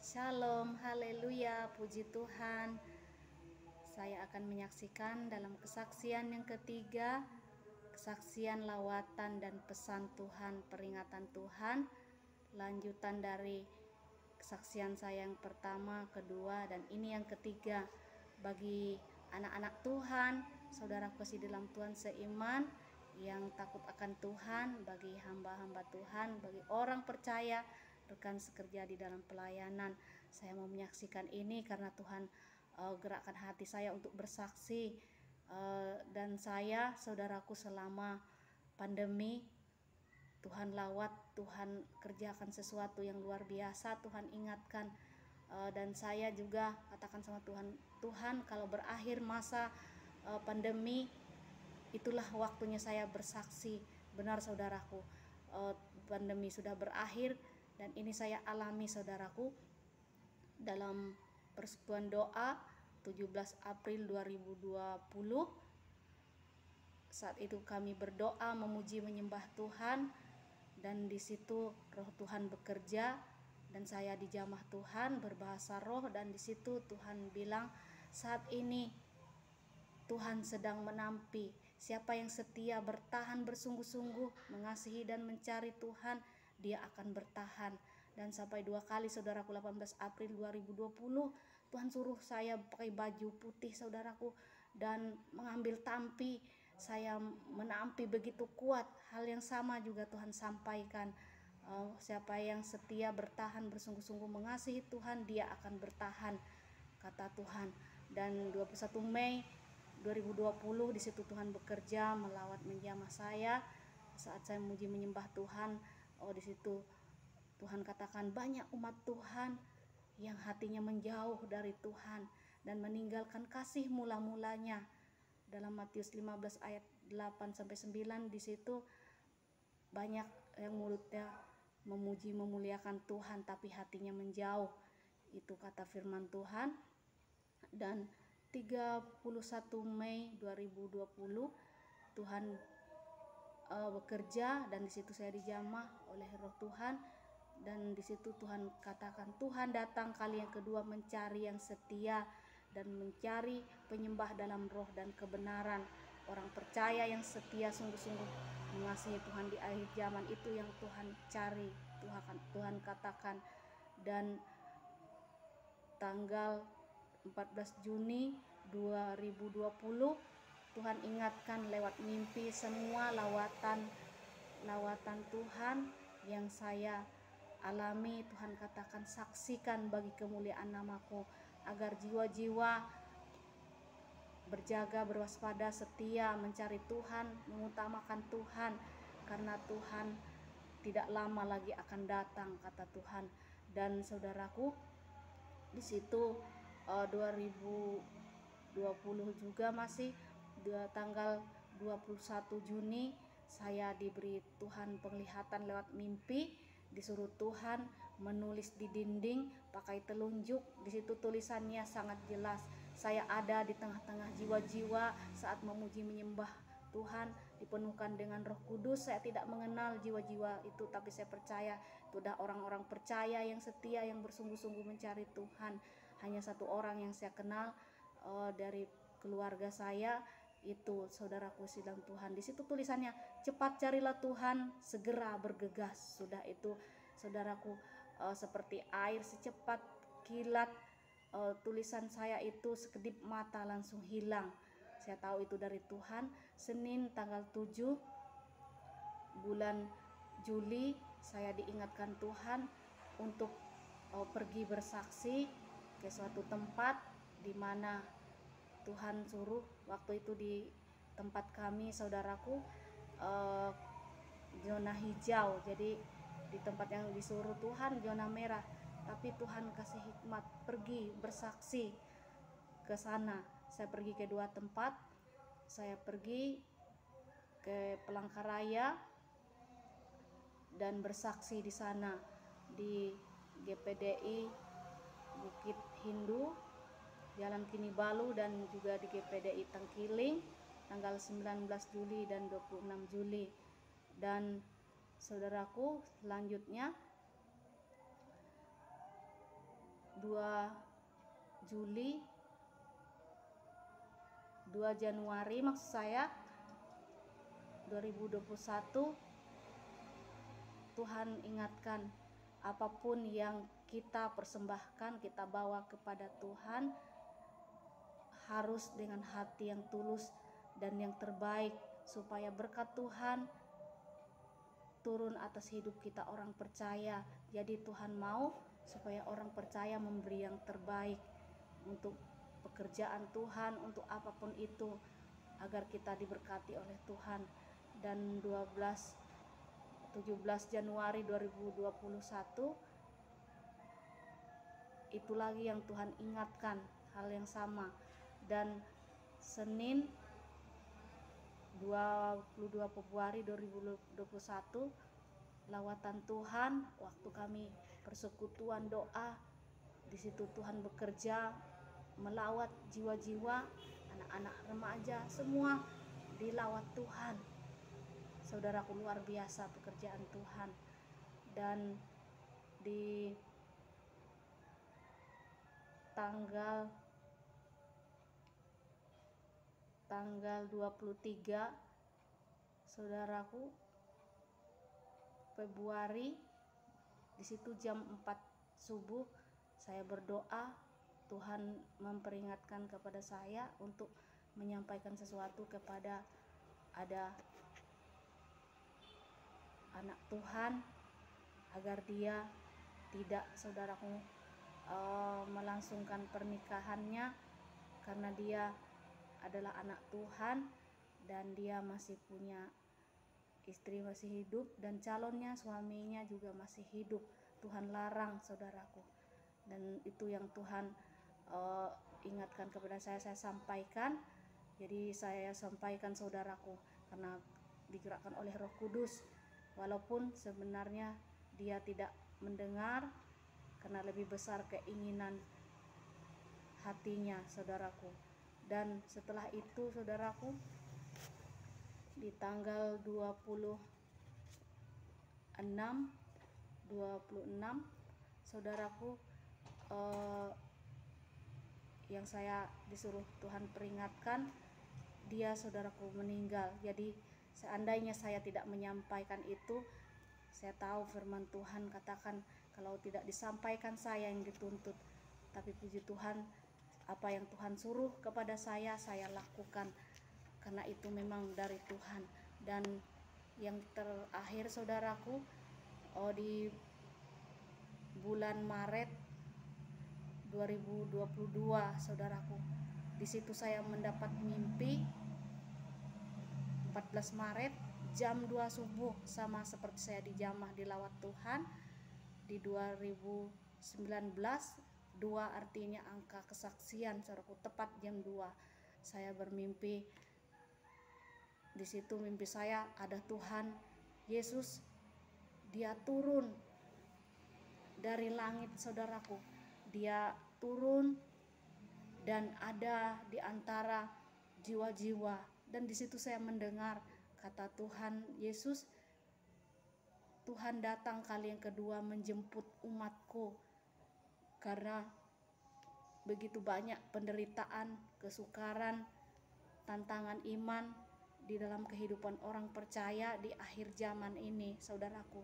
Shalom, haleluya, puji Tuhan. Saya akan menyaksikan dalam kesaksian yang ketiga, kesaksian lawatan dan pesan Tuhan, peringatan Tuhan, lanjutan dari kesaksian saya yang pertama, kedua, dan ini yang ketiga. Bagi anak-anak Tuhan, saudara kasih dalam Tuhan seiman, yang takut akan Tuhan, bagi hamba-hamba Tuhan, bagi orang percaya, rekan sekerja di dalam pelayanan. Saya mau menyaksikan ini karena Tuhan gerakkan hati saya untuk bersaksi, dan saya, saudaraku, selama pandemi Tuhan lawat, Tuhan kerjakan sesuatu yang luar biasa, Tuhan ingatkan, dan saya juga katakan sama Tuhan, Tuhan kalau berakhir masa pandemi, itulah waktunya saya bersaksi. Benar saudaraku, pandemi sudah berakhir dan ini saya alami saudaraku dalam persekutuan doa 17 April 2020. Saat itu kami berdoa memuji menyembah Tuhan, dan di situ Roh Tuhan bekerja dan saya dijamah Tuhan berbahasa roh, dan di situ Tuhan bilang, saat ini Tuhan sedang menampi siapa yang setia bertahan bersungguh-sungguh mengasihi dan mencari Tuhan, dia akan bertahan. Dan sampai 2 kali saudaraku, 18 April 2020 Tuhan suruh saya pakai baju putih saudaraku dan mengambil tampi. Saya menampi begitu kuat. Hal yang sama juga Tuhan sampaikan, siapa yang setia bertahan bersungguh-sungguh mengasihi Tuhan, dia akan bertahan, kata Tuhan. Dan 21 Mei 2020 di situ Tuhan bekerja melawat menjamah saya saat saya memuji menyembah Tuhan. Di situ Tuhan katakan banyak umat Tuhan yang hatinya menjauh dari Tuhan dan meninggalkan kasih mula-mulanya. Dalam Matius 15 ayat 8 sampai 9 di situ banyak yang mulutnya memuji memuliakan Tuhan tapi hatinya menjauh. Itu kata firman Tuhan. Dan 31 Mei 2020 Tuhan bekerja dan di situ saya dijamah oleh Roh Tuhan, dan di situ Tuhan katakan Tuhan datang kali yang kedua mencari yang setia dan mencari penyembah dalam roh dan kebenaran. Orang percaya yang setia sungguh-sungguh mengasihi Tuhan di akhir zaman, itu yang Tuhan cari, Tuhan katakan. Dan tanggal 14 Juni 2020 Tuhan ingatkan lewat mimpi semua lawatan Tuhan yang saya alami. Tuhan katakan saksikan bagi kemuliaan namaku, agar jiwa-jiwa berjaga, berwaspada, setia mencari Tuhan, mengutamakan Tuhan, karena Tuhan tidak lama lagi akan datang, kata Tuhan. Dan saudaraku, di situ 2020 juga masih tanggal 21 Juni saya diberi Tuhan penglihatan lewat mimpi, disuruh Tuhan menulis di dinding pakai telunjuk. Di situ tulisannya sangat jelas, saya ada di tengah-tengah jiwa-jiwa saat memuji menyembah Tuhan, dipenuhkan dengan Roh Kudus. Saya tidak mengenal jiwa-jiwa itu, tapi saya percaya itu adalah orang-orang percaya yang setia, yang bersungguh-sungguh mencari Tuhan. Hanya satu orang yang saya kenal dari keluarga saya, itu saudaraku sidang Tuhan. Di situ tulisannya, cepat carilah Tuhan, segera bergegas. Sudah itu saudaraku, seperti air secepat kilat, tulisan saya itu sekedip mata langsung hilang. Saya tahu itu dari Tuhan. Senin tanggal 7 bulan Juli saya diingatkan Tuhan untuk pergi bersaksi ke suatu tempat di mana Tuhan suruh. Waktu itu di tempat kami saudaraku zona hijau, jadi di tempat yang disuruh Tuhan zona merah, tapi Tuhan kasih hikmat pergi bersaksi ke sana. Saya pergi ke dua tempat. Saya pergi ke Palangkaraya dan bersaksi di sana di GPDI Bukit Hindu, Jalan Kinibalu, dan juga di GPDI Tengkiling tanggal 19 Juli dan 26 Juli. Dan saudaraku, selanjutnya 2 Juli 2 Januari maksud saya 2021, Tuhan ingatkan apapun yang kita persembahkan, kita bawa kepada Tuhan harus dengan hati yang tulus dan yang terbaik, supaya berkat Tuhan turun atas hidup kita orang percaya. Jadi Tuhan mau supaya orang percaya memberi yang terbaik untuk pekerjaan Tuhan, untuk apapun itu, agar kita diberkati oleh Tuhan. Dan 17 Januari 2021 itu lagi yang Tuhan ingatkan hal yang sama. Dan Senin 22 Februari 2021 lawatan Tuhan, waktu kami persekutuan doa, di situ Tuhan bekerja melawat jiwa-jiwa, anak-anak remaja semua dilawat Tuhan. Saudaraku, luar biasa pekerjaan Tuhan. Dan di tanggal 23 saudaraku Februari, di situ jam 4 subuh saya berdoa, Tuhan memperingatkan kepada saya untuk menyampaikan sesuatu kepada ada anak Tuhan, agar dia tidak, saudaraku, melangsungkan pernikahannya, karena dia adalah anak Tuhan dan dia masih punya istri, masih hidup, dan calonnya suaminya juga masih hidup. Tuhan larang, saudaraku, dan itu yang Tuhan ingatkan kepada saya sampaikan. Jadi saya sampaikan, saudaraku, karena digerakkan oleh Roh Kudus, walaupun sebenarnya dia tidak mendengar karena lebih besar keinginan hatinya, saudaraku. Dan setelah itu, saudaraku, di tanggal 26 saudaraku, yang saya disuruh Tuhan peringatkan, dia, saudaraku, meninggal. Jadi seandainya saya tidak menyampaikan itu, saya tahu firman Tuhan katakan kalau tidak disampaikan saya yang dituntut. Tapi puji Tuhan, apa yang Tuhan suruh kepada saya lakukan, karena itu memang dari Tuhan. Dan yang terakhir, saudaraku, di bulan Maret 2022, saudaraku, di situ saya mendapat mimpi 14 Maret jam 2 subuh, sama seperti saya dijamah dilawat Tuhan di 2019. 2 artinya angka kesaksian, saudaraku, tepat jam 2 saya bermimpi. Di situ mimpi saya ada Tuhan Yesus, dia turun dari langit, saudaraku. Dia turun dan ada di antara jiwa-jiwa, dan di situ saya mendengar kata Tuhan Yesus, Tuhan datang kali yang kedua menjemput umatku, karena begitu banyak penderitaan, kesukaran, tantangan iman di dalam kehidupan orang percaya di akhir zaman ini, saudaraku.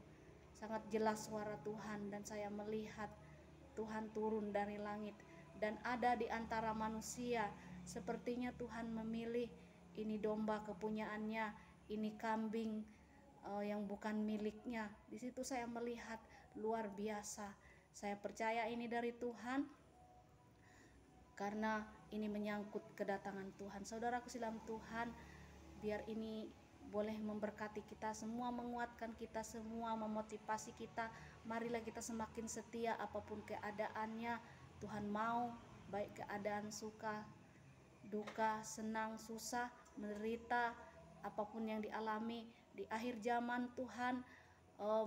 Sangat jelas suara Tuhan, dan saya melihat Tuhan turun dari langit dan ada di antara manusia. Sepertinya Tuhan memilih, ini domba kepunyaannya, ini kambing yang bukan miliknya. Di situ saya melihat luar biasa. Saya percaya ini dari Tuhan, karena ini menyangkut kedatangan Tuhan. Saudaraku silam Tuhan, biar ini boleh memberkati kita semua, menguatkan kita semua, memotivasi kita. Marilah kita semakin setia apapun keadaannya. Tuhan mau, baik keadaan suka, duka, senang, susah, menderita, apapun yang dialami di akhir zaman, Tuhan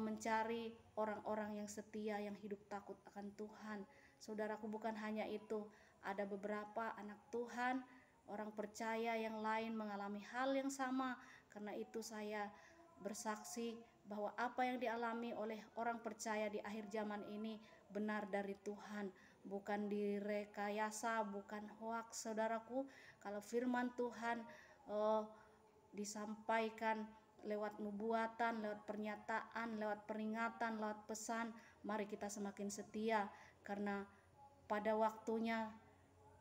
mencari orang-orang yang setia, yang hidup takut akan Tuhan. Saudaraku, bukan hanya itu, ada beberapa anak Tuhan, orang percaya yang lain mengalami hal yang sama. Karena itu saya bersaksi bahwa apa yang dialami oleh orang percaya di akhir zaman ini benar dari Tuhan, bukan direkayasa, bukan hoaks saudaraku. Kalau firman Tuhan disampaikan lewat nubuatan, lewat pernyataan, lewat peringatan, lewat pesan, mari kita semakin setia, karena pada waktunya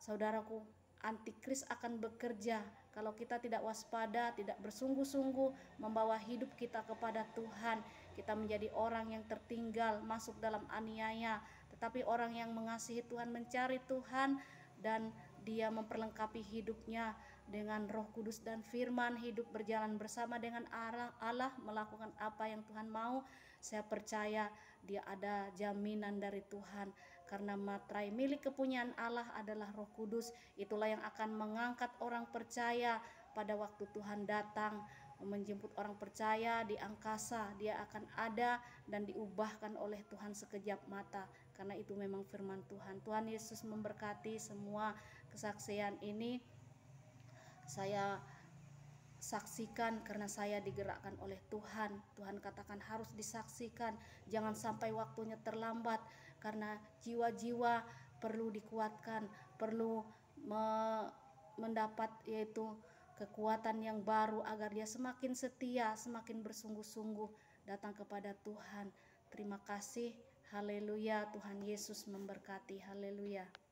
saudaraku, antikris akan bekerja kalau kita tidak waspada, tidak bersungguh-sungguh membawa hidup kita kepada Tuhan. Kita menjadi orang yang tertinggal, masuk dalam aniaya. Tetapi orang yang mengasihi Tuhan, mencari Tuhan, dan dia memperlengkapi hidupnya dengan Roh Kudus dan firman, hidup berjalan bersama dengan Allah, melakukan apa yang Tuhan mau. Saya percaya dia ada jaminan dari Tuhan, karena materai milik kepunyaan Allah adalah Roh Kudus. Itulah yang akan mengangkat orang percaya pada waktu Tuhan datang menjemput orang percaya di angkasa. Dia akan ada dan diubahkan oleh Tuhan sekejap mata, karena itu memang firman Tuhan. Tuhan Yesus memberkati semua kesaksian ini. Saya saksikan karena saya digerakkan oleh Tuhan. Tuhan katakan harus disaksikan, jangan sampai waktunya terlambat, karena jiwa-jiwa perlu dikuatkan, perlu mendapat yaitu kekuatan yang baru agar dia semakin setia, semakin bersungguh-sungguh datang kepada Tuhan. Terima kasih. Haleluya. Tuhan Yesus memberkati. Haleluya.